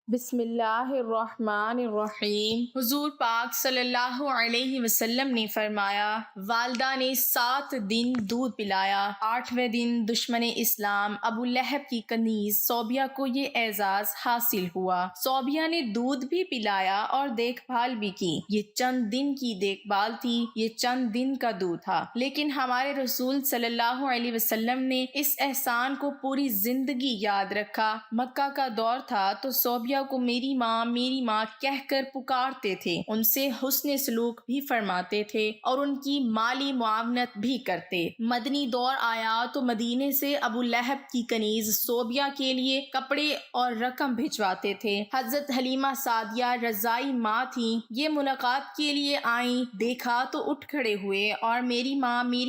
بسم اللہ الرحمن الرحیم۔ حضور پاک صلی اللہ علیہ وسلم نے فرمایا، والدہ نے 7 دن دودھ پلایا، 8ویں دن دشمن اسلام ابو لہب کی کنیز صوبیہ کو یہ اعزاز حاصل ہوا۔ صوبیہ نے دودھ بھی پلایا اور دیکھ بھال بھی کی۔ یہ چند دن کی دیکھ بھال تھی، یہ چند دن کا دودھ تھا، لیکن ہمارے رسول صلی اللہ علیہ وسلم نے اس احسان کو پوری زندگی یاد رکھا۔ مکہ کا دور تھا تو صوبیہ کو میری ماں کہہ کر پکارتے تھے، ان سے حسن سلوک بھی فرماتے تھے اور ان کی مالی معاونت بھی کرتے۔ مدنی دور آیا تو مدینے سے ابو لہب کی کنیز صوبیہ کے لیے کپڑے اور رقم بھجواتے تھے۔ حضرت حلیمہ سعدیہ رضائی ماں تھیں، یہ ملاقات کے لیے آئیں، دیکھا تو اٹھ کھڑے ہوئے اور میری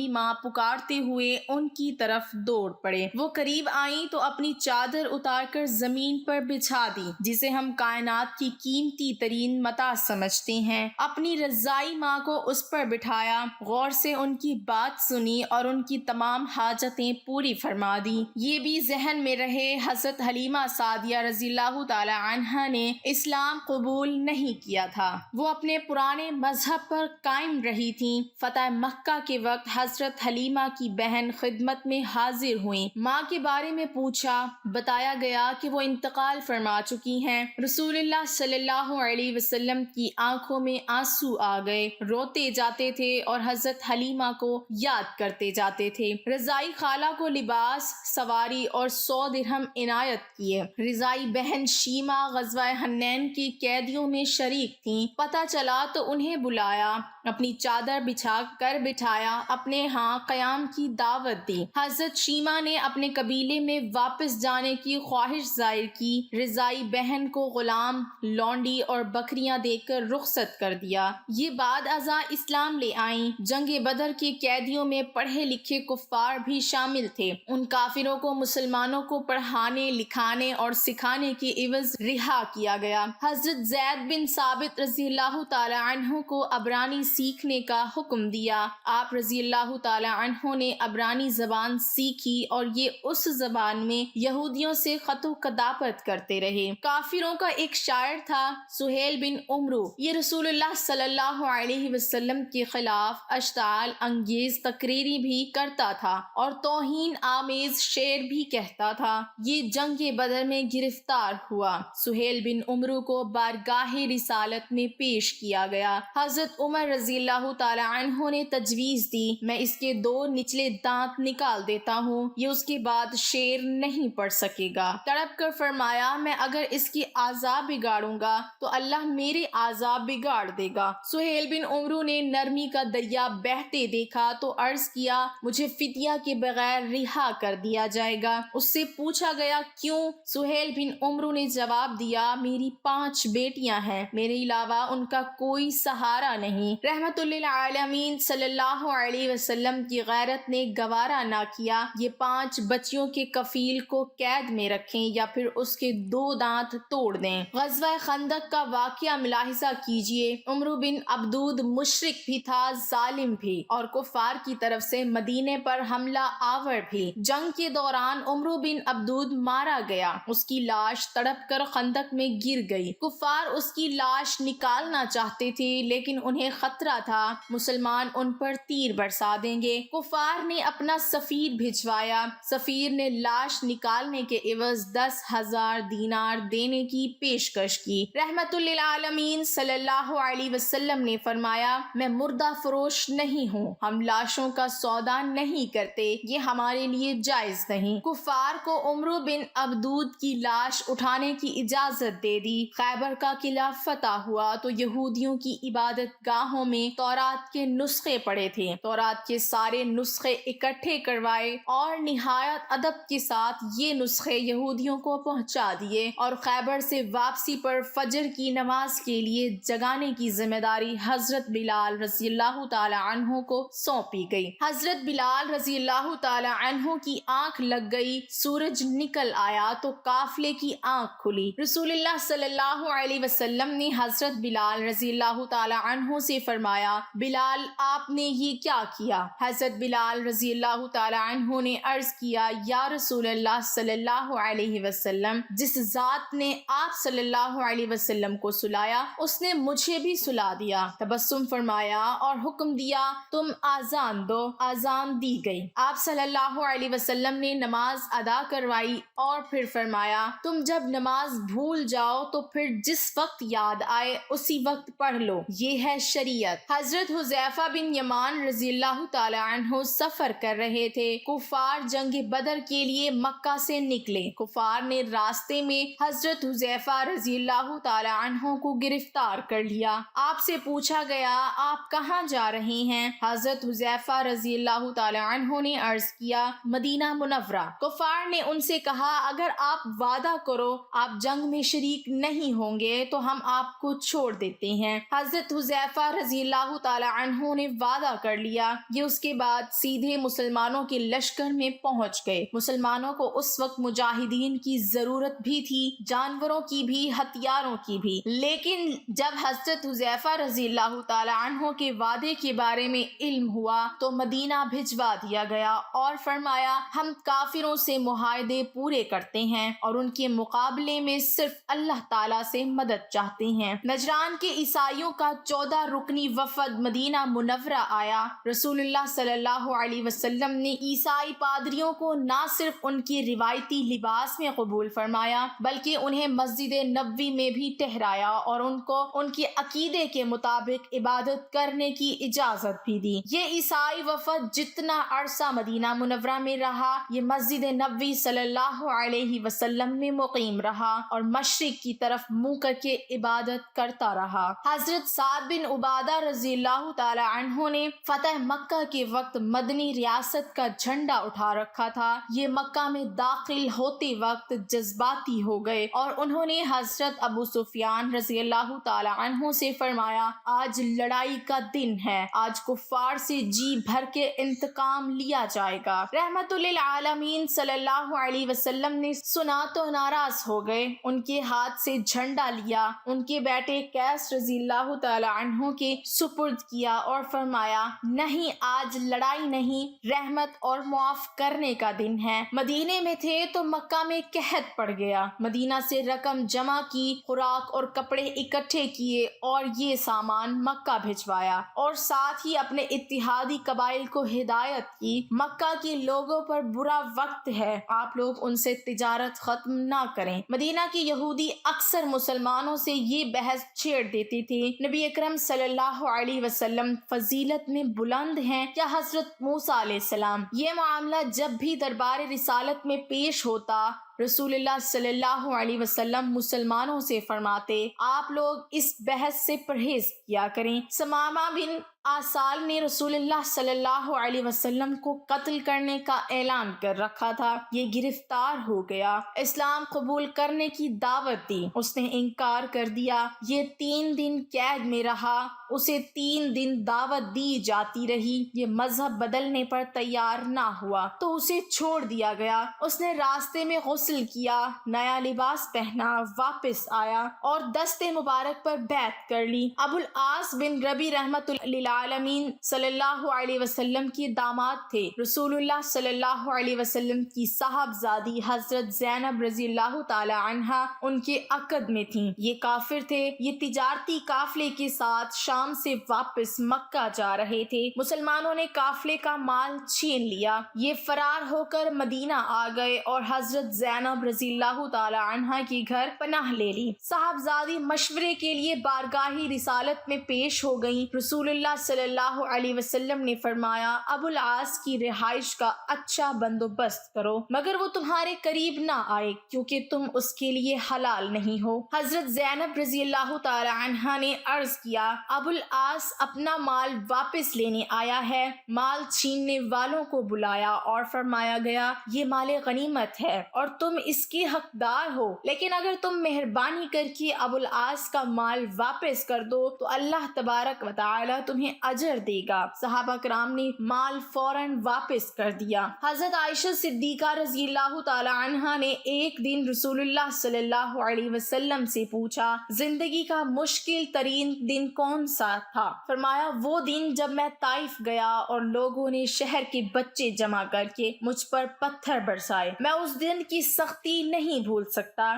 ماں پکارتے ہوئے ان کی طرف دوڑ پڑے۔ وہ قریب آئیں تو اپنی چادر اتار کر زمین پر بچھا دی، جسے ہم کائنات کی قیمتی ترین متاع سمجھتے ہیں۔ اپنی رضائی ماں کو اس پر بٹھایا، غور سے ان کی بات سنی اور ان کی تمام حاجتیں پوری فرما دی۔ یہ بھی ذہن میں رہے، حضرت حلیمہ سعدیہ رضی اللہ تعالی عنہا نے اسلام قبول نہیں کیا تھا، وہ اپنے پرانے مذہب پر قائم رہی تھیں۔ فتح مکہ کے وقت حضرت حلیمہ کی بہن خدمت میں حاضر ہوئیں، ماں کے بارے میں پوچھا، بتایا گیا کہ وہ انتقال فرما چکی ہیں۔ رسول اللہ صلی اللہ علیہ وسلم کی آنکھوں میں آنسو آ گئے، روتے جاتے تھے اور حضرت حلیمہ کو یاد کرتے جاتے تھے۔ رضائی خالہ کو لباس، سواری اور 100 درہم عنایت کیے۔ رضائی بہن شیمہ غزوہ حنین کی قیدیوں میں شریک تھیں، پتہ چلا تو انہیں بلایا، اپنی چادر بچھا کر بٹھایا، اپنے ہاں قیام کی دعوت دی۔ حضرت شیمہ نے اپنے قبیلے میں واپس جانے کی خواہش ظاہر کی، رضائی بہن کو غلام، لونڈی اور بکریاں دے کر رخصت کر دیا۔ یہ بعد ازاں اسلام لے آئیں۔ جنگ بدر کے قیدیوں میں پڑھے لکھے کفار بھی شامل تھے، ان کافروں کو مسلمانوں کو پڑھانے، لکھانے اور سکھانے کے عوض رہا کیا گیا۔ حضرت زید بن ثابت رضی اللہ تعالی عنہ کو عبرانی سیکھنے کا حکم دیا۔ آپ رضی اللہ تعالی عنہ نے عبرانی زبان سیکھی اور یہ اس زبان میں یہودیوں سے خط و کتابت کرتے رہے۔ کافروں کا ایک شاعر تھا سہیل بن عمرو، یہ رسول اللہ صلی اللہ علیہ وسلم کے خلاف اشتعال انگیز تقریری بھی کرتا تھا اور توہین آمیز شعر بھی کہتا تھا۔ یہ جنگ بدر میں گرفتار ہوا۔ سہیل بن عمرو کو بارگاہ رسالت میں پیش کیا گیا۔ حضرت عمر رضی اللہ تعالی عنہ نے تجویز دی، میں اس کے 2 نچلے دانت نکال دیتا ہوں، یہ اس کے بعد شعر نہیں پڑھ سکے گا۔ تڑپ کر فرمایا، میں اگر اس کی اعضاء بگاڑوں گا تو اللہ میرے اعضاء بگاڑ دے گا۔ سہیل بن عمرو نے نرمی کا دریا بہتے دیکھا تو عرض کیا، مجھے فدیہ کے بغیر رہا کر دیا جائے گا۔ اس سے پوچھا گیا، کیوں؟ سہیل بن عمرو نے جواب دیا، میری 5 بیٹیاں ہیں، میرے علاوہ ان کا کوئی سہارا نہیں۔ رحمت للعالمین صلی اللہ علیہ وسلم کی غیرت نے گوارا نہ کیا، یہ 5 بچیوں کے کفیل کو قید میں رکھیں یا پھر اس کے 2 دانت توڑ دیں۔ غزوہ خندق کا واقعہ ملاحظہ کیجئے، عمرو بن عبدود مشرک بھی تھا، ظالم بھی، اور کفار کی طرف سے مدینے پر حملہ آور بھی۔ جنگ کے دوران عمرو بن عبدود مارا گیا، اس کی لاش تڑپ کر خندق میں گر گئی۔ کفار اس کی لاش نکالنا چاہتے تھے لیکن انہیں خطرہ تھا مسلمان ان پر تیر برسا دیں گے۔ کفار نے اپنا سفیر بھجوایا، سفیر نے لاش نکالنے کے عوض 10,000 دینار دینے کی پیشکش کی۔ رحمت للعالمین صلی اللہ علیہ وسلم نے فرمایا، میں مردہ فروش نہیں ہوں، ہم لاشوں کا سودا نہیں کرتے، یہ ہمارے لیے جائز نہیں۔ کفار کو عمرو بن عبدود کی لاش اٹھانے کی اجازت دے دی۔ خیبر کا قلعہ فتح ہوا تو یہودیوں کی عبادت گاہوں میں تورات کے نسخے پڑے تھے، تورات کے سارے نسخے اکٹھے کروائے اور نہایت ادب کے ساتھ یہ نسخے یہودیوں کو پہنچا دیے، اور خیبر سے واپسی پر فجر کی نماز کے لیے جگانے کی ذمہ داری حضرت بلال رضی اللہ تعالی عنہ کو سونپی گئی۔ حضرت بلال رضی اللہ تعالی عنہ کی آنکھ لگ گئی، سورج نکل آیا تو قافلے کی آنکھ کھلی۔ رسول اللہ صلی اللہ علیہ وسلم نے حضرت بلال رضی اللہ تعالی عنہ سے فرمایا، بلال آپ نے یہ کیا کیا؟ حضرت بلال رضی اللہ تعالی عنہ نے عرض کیا، یا رسول اللہ صلی اللہ علیہ وسلم، جس ذات نے نے آپ صلی اللہ علیہ وسلم کو سلایا، اس نے مجھے بھی سلا دیا، تبسم فرمایا اور حکم دیا تم آذان دو۔ آذان دی گئی، آپ صلی اللہ علیہ وسلم نے نماز ادا کروائی اور پھر فرمایا تم جب نماز بھول جاؤ تو پھر جس وقت یاد آئے اسی وقت پڑھ لو، یہ ہے شریعت۔ حضرت حذیفہ بن یمان رضی اللہ تعالی عنہ سفر کر رہے تھے، کفار جنگ بدر کے لیے مکہ سے نکلے، کفار نے راستے میں حضرت حذیفہ رضی اللہ تعالی عنہ کو گرفتار کر لیا۔ آپ سے پوچھا گیا آپ کہاں جا رہے ہیں؟ حضرت حذیفہ رضی اللہ تعالی عنہ نے عرض کیا مدینہ منورہ۔ کفار نے ان سے کہا اگر آپ وعدہ کرو آپ جنگ میں شریک نہیں ہوں گے تو ہم آپ کو چھوڑ دیتے ہیں۔ حضرت حذیفہ رضی اللہ تعالی عنہ نے وعدہ کر لیا۔ یہ اس کے بعد سیدھے مسلمانوں کے لشکر میں پہنچ گئے۔ مسلمانوں کو اس وقت مجاہدین کی ضرورت بھی تھی، جانوروں کی بھی، ہتھیاروں کی بھی، لیکن جب حضرت حذیفہ رضی اللہ تعالی عنہ کے وعدے کے بارے میں علم ہوا تو مدینہ بھجوا دیا گیا اور فرمایا ہم کافروں سے معاہدے پورے کرتے ہیں اور ان کے مقابلے میں صرف اللہ تعالیٰ سے مدد چاہتے ہیں۔ نجران کے عیسائیوں کا 14 رکنی وفد مدینہ منورہ آیا۔ رسول اللہ صلی اللہ علیہ وسلم نے عیسائی پادریوں کو نہ صرف ان کی روایتی لباس میں قبول فرمایا بلکہ انہیں مسجد نبوی میں بھی ٹھہرایا اور ان کو ان کے عقیدے کے مطابق عبادت کرنے کی اجازت بھی دی۔ یہ عیسائی وفد جتنا عرصہ مدینہ منورہ میں رہا یہ مسجد نبوی صلی اللہ علیہ وسلم میں مقیم رہا اور مشرق کی طرف منہ کر کے عبادت کرتا رہا۔ حضرت سعد بن عبادہ رضی اللہ تعالی عنہ نے فتح مکہ کے وقت مدنی ریاست کا جھنڈا اٹھا رکھا تھا۔ یہ مکہ میں داخل ہوتے وقت جذباتی ہو گئے اور انہوں نے حضرت ابو سفیان رضی اللہ تعالی عنہ سے فرمایا آج لڑائی کا دن ہے، آج کفار سے جی بھر کے انتقام لیا جائے گا۔ رحمت للعالمین صلی اللہ علیہ وسلم نے سنا تو ناراض ہو گئے، ان کے ہاتھ سے جھنڈا لیا، ان کے بیٹے قیس رضی اللہ تعالی عنہ کے سپرد کیا اور فرمایا نہیں آج لڑائی نہیں، رحمت اور معاف کرنے کا دن ہے۔ مدینے میں تھے تو مکہ میں قحط پڑ گیا، مدینہ سے رقم جمع کی، خوراک اور کپڑے اکٹھے کیے اور یہ سامان مکہ بھجوایا اور ساتھ ہی اپنے اتحادی قبائل کو ہدایت کی مکہ کے لوگوں پر برا وقت ہے، آپ لوگ ان سے تجارت ختم نہ کریں۔ مدینہ کے یہودی اکثر مسلمانوں سے یہ بحث چھیڑ دیتے تھے نبی اکرم صلی اللہ علیہ وسلم فضیلت میں بلند ہیں یا حضرت موسیٰ علیہ السلام۔ یہ معاملہ جب بھی دربار رسالت میں پیش ہوتا رسول اللہ صلی اللہ علیہ وسلم مسلمانوں سے فرماتے آپ لوگ اس بحث سے پرہیز کیا کریں۔ ثمامہ بن آسال نے رسول اللہ صلی اللہ علیہ وسلم کو قتل کرنے کا اعلان کر رکھا تھا، یہ گرفتار ہو گیا، اسلام قبول کرنے کی دعوت دی، اس نے انکار کر دیا، یہ 3 دن قید میں رہا، اسے 3 دن دعوت دی جاتی رہی، یہ مذہب بدلنے پر تیار نہ ہوا تو اسے چھوڑ دیا گیا، اس نے راستے میں غسل کیا، نیا لباس پہنا، واپس آیا اور دست مبارک پر بیعت کر لی۔ ابو العاص بن ربی رحمت للعالمین صلی اللہ علیہ وسلم کے داماد تھے، رسول اللہ صلی اللہ علیہ وسلم کی صاحبزادی حضرت زینب رضی اللہ تعالی عنہا ان کے عقد میں تھیں، یہ کافر تھے، یہ تجارتی قافلے کے ساتھ شام سے واپس مکہ جا رہے تھے، مسلمانوں نے قافلے کا مال چھین لیا، یہ فرار ہو کر مدینہ آ گئے اور حضرت زینب رضی اللہ تعالی عنہا کے گھر پناہ لے لی۔ صاحبزادی مشورے کے لیے بارگاہ رسالت میں پیش ہو گئیں، رسول اللہ صلی اللہ علیہ وسلم نے فرمایا ابو العاص کی رہائش کا اچھا بندوبست کرو مگر وہ تمہارے قریب نہ آئے کیونکہ تم اس کے لیے حلال نہیں ہو۔ حضرت زینب رضی اللہ تعالی عنہا نے عرض کیا ابو العاص اپنا مال واپس لینے آیا ہے، مال چھیننے والوں کو بلایا اور فرمایا گیا یہ مال غنیمت ہے اور تم اس کے حقدار ہو، لیکن اگر تم مہربانی کر کے ابو العاص کا مال واپس کر دو تو اللہ تبارک و تعالی تمہیں اجر دے گا۔ صحابہ کرام نے مال فوراً واپس کر دیا۔ حضرت عائشہ صدیقہ رضی اللہ تعالی عنہا نے ایک دن رسول اللہ صلی اللہ علیہ وسلم سے پوچھا زندگی کا مشکل ترین دن کون سا تھا؟ فرمایا وہ دن جب میں طائف گیا اور لوگوں نے شہر کے بچے جمع کر کے مجھ پر پتھر برسائے، میں اس دن کی سختی نہیں بھول سکتا۔